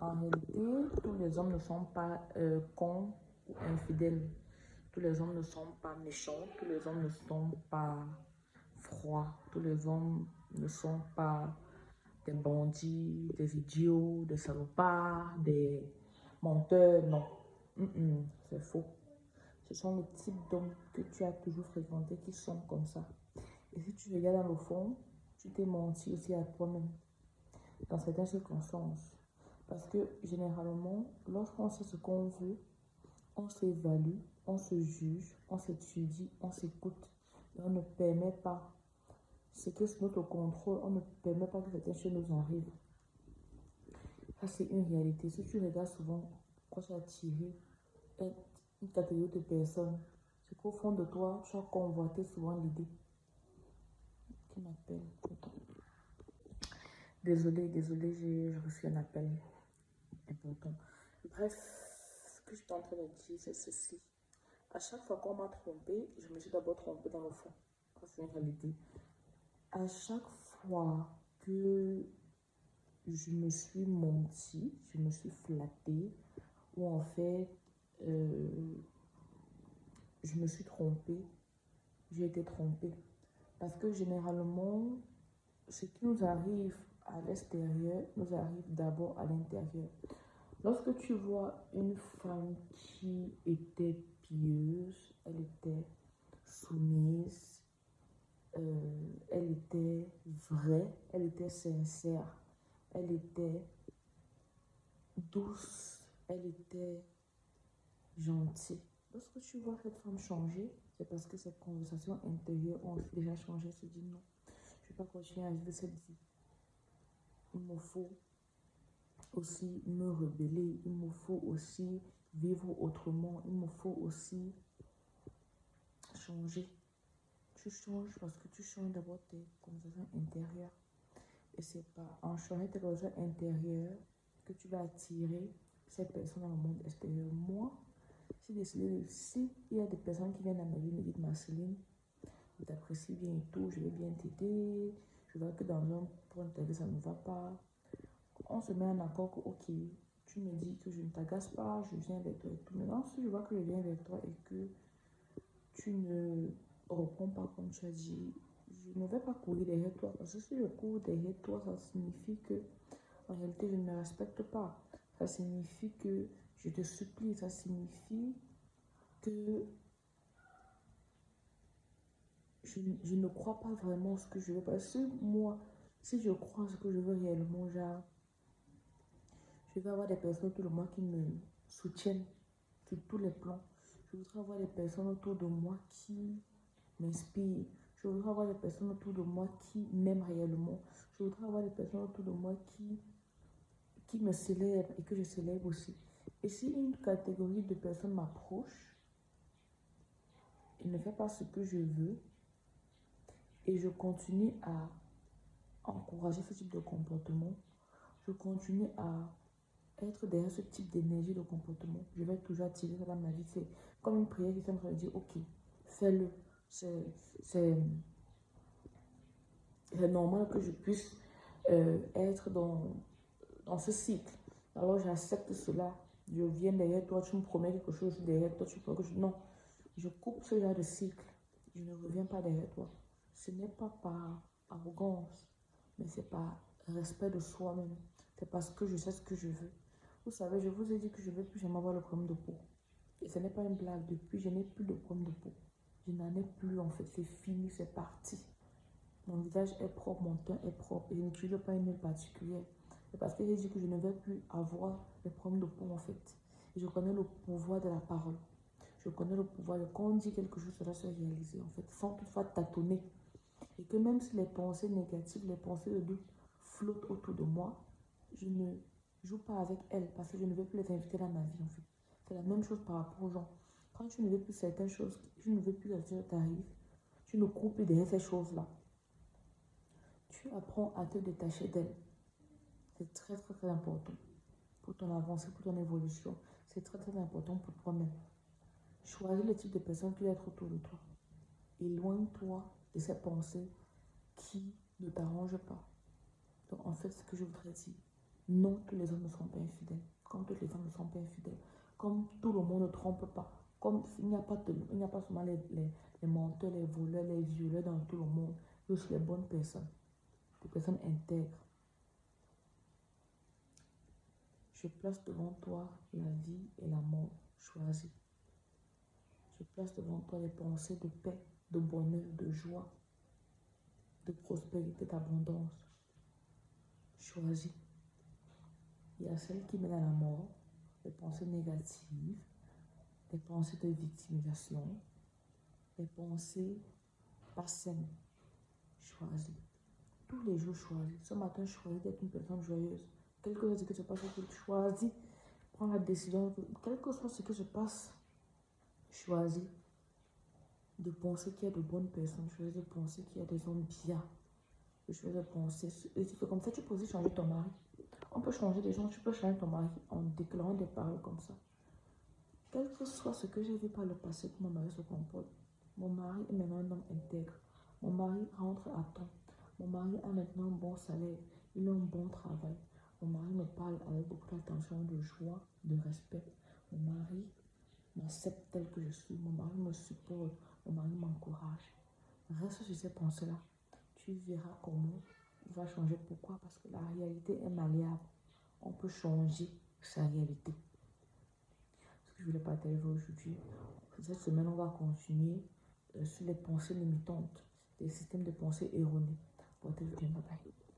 En réalité, tous les hommes ne sont pas cons ou infidèles. Tous les hommes ne sont pas méchants. Tous les hommes ne sont pas froids. Tous les hommes ne sont pas des bandits, des idiots, des salopards, des menteurs. Non. C'est faux. Ce sont le type d'hommes que tu as toujours fréquentés qui sont comme ça. Et si tu regardes dans le fond, tu t'es menti aussi à toi-même dans certaines circonstances. Parce que généralement, lorsqu'on sait ce qu'on veut, on s'évalue, on se juge, on s'étudie, on s'écoute. Et on ne permet pas ce que c'est notre contrôle, on ne permet pas que certaines choses nous arrivent. Ça, c'est une réalité. Si tu regardes souvent, quand tu as attiré une catégorie de personnes, c'est qu'au fond de toi, tu as convoité souvent l'idée. Qui m'appelle? Désolée, j'ai reçu un appel important. Bref, ce que je suis en train de dire, c'est ceci. À chaque fois qu'on m'a trompé, je me suis d'abord trompée dans le fond. C'est une réalité. À chaque fois que je me suis menti, je me suis flattée, ou en fait, je me suis trompée, j'ai été trompée. Parce que généralement, ce qui nous arrive à l'extérieur nous arrive d'abord à l'intérieur. Lorsque tu vois une femme qui était pieuse, elle était soumise, elle était vraie, elle était sincère, elle était douce, elle était gentille. Lorsque tu vois cette femme changer, c'est parce que cette conversation intérieure ont déjà changé. Se dit non, je ne vais pas continuer à vivre cette vie. Il me faut aussi me rebeller, il me faut aussi vivre autrement, il me faut aussi changer. Tu changes parce que tu changes d'abord tes conversations intérieures. Et c'est pas en changeant tes conversations intérieures que tu vas attirer cette personne dans le monde extérieur. Moi, si il y a des personnes qui viennent à ma vie et me disent Marceline, je t'apprécie bien et tout, je vais bien t'aider, je vois que dans un point de ta vie ça ne va pas. On se met en accord que ok, tu me dis que je ne t'agace pas, je viens avec toi et tout. Maintenant, si je vois que je viens avec toi et que tu ne réponds pas comme tu as dit, je ne vais pas courir derrière toi. Parce que si je cours derrière toi, ça signifie que en réalité je ne me respecte pas. Ça signifie que je te supplie, ça signifie que je ne crois pas vraiment ce que je veux. Parce que moi, si je crois ce que je veux réellement, genre, je vais avoir des personnes autour de moi qui me soutiennent sur tous les plans. Je voudrais avoir des personnes autour de moi qui m'inspirent. Je voudrais avoir des personnes autour de moi qui m'aiment réellement. Je voudrais avoir des personnes autour de moi qui me célèbrent et que je célèbre aussi. Et si une catégorie de personnes m'approche et ne fait pas ce que je veux, et je continue à encourager ce type de comportement, je continue à être derrière ce type d'énergie de comportement, je vais toujours attirer ça dans ma vie. C'est comme une prière qui est en train de dire, ok, fais-le. C'est normal que je puisse être dans ce cycle. Alors j'accepte cela. Je viens derrière toi, tu me promets quelque chose, je suis derrière toi, tu promets quelque chose. Non, je coupe ce genre de cycle. Je ne reviens pas derrière toi. Ce n'est pas par arrogance, mais c'est par respect de soi-même. C'est parce que je sais ce que je veux. Vous savez, je vous ai dit que je ne vais plus jamais avoir le problème de peau. Et ce n'est pas une blague. Depuis, je n'ai plus de problème de peau. Je n'en ai plus en fait. C'est fini, c'est parti. Mon visage est propre, mon teint est propre. Et je n'utilise pas une huile particulière. C'est parce que j'ai dit que je ne vais plus avoir de problème de peau en fait. Et je connais le pouvoir de la parole. Je connais le pouvoir de quand on dit quelque chose, ça doit se réaliser en fait, sans toutefois tâtonner. Et que même si les pensées négatives, les pensées de doute flottent autour de moi, je ne joue pas avec elles parce que je ne veux plus les inviter dans ma vie en fait. C'est la même chose par rapport aux gens. Quand tu ne veux plus certaines choses, tu ne veux plus que ça t'arrive, tu ne cours plus derrière ces choses-là. Tu apprends à te détacher d'elles. C'est très très très important pour ton avancée, pour ton évolution. C'est très très important pour toi-même. Choisis le type de personne qui va être autour de toi. Éloigne-toi de ces pensées qui ne t'arrangent pas. Donc en fait, ce que je voudrais dire, Non, tous les hommes ne sont pas infidèles. Comme toutes les femmes ne sont pas infidèles. Comme tout le monde ne trompe pas. Comme il n'y a pas, seulement les menteurs, les voleurs, les violeurs dans tout le monde. Il y a aussi les bonnes personnes. Les personnes intègres. Je place devant toi la vie et la mort. Choisis. Je place devant toi les pensées de paix, de bonheur, de joie, de prospérité, d'abondance. Choisis. Il y a celles qui mènent à la mort, les pensées négatives, des pensées de victimisation, des pensées pas saines. Choisis. Tous les jours, choisis. Ce matin, choisis d'être une personne joyeuse. Quel que soit ce qui se passe, choisis. Prends la décision. Quel que soit ce qui se passe, choisis de penser qu'il y a de bonnes personnes. Choisis de penser qu'il y a des hommes bien. Choisis de penser. Et tu fais comme ça, tu peux aussi changer ton mari. On peut changer des gens. Tu peux changer ton mari en déclarant des paroles comme ça. Quel que soit ce que j'ai vu par le passé, que mon mari se comporte, mon mari est maintenant un homme intègre. Mon mari rentre à temps. Mon mari a maintenant un bon salaire. Il a un bon travail. Mon mari me parle avec beaucoup d'attention, de joie, de respect. Mon mari m'accepte tel que je suis. Mon mari me supporte. Mon mari m'encourage. Reste sur ces pensées-là. Tu verras comment il va changer. Pourquoi? Parce que la réalité est malléable. On peut changer sa réalité. Ce que je voulais partager aujourd'hui. Cette semaine, on va continuer sur les pensées limitantes, des systèmes de pensée erronés. Portez-vous bien, bye bye.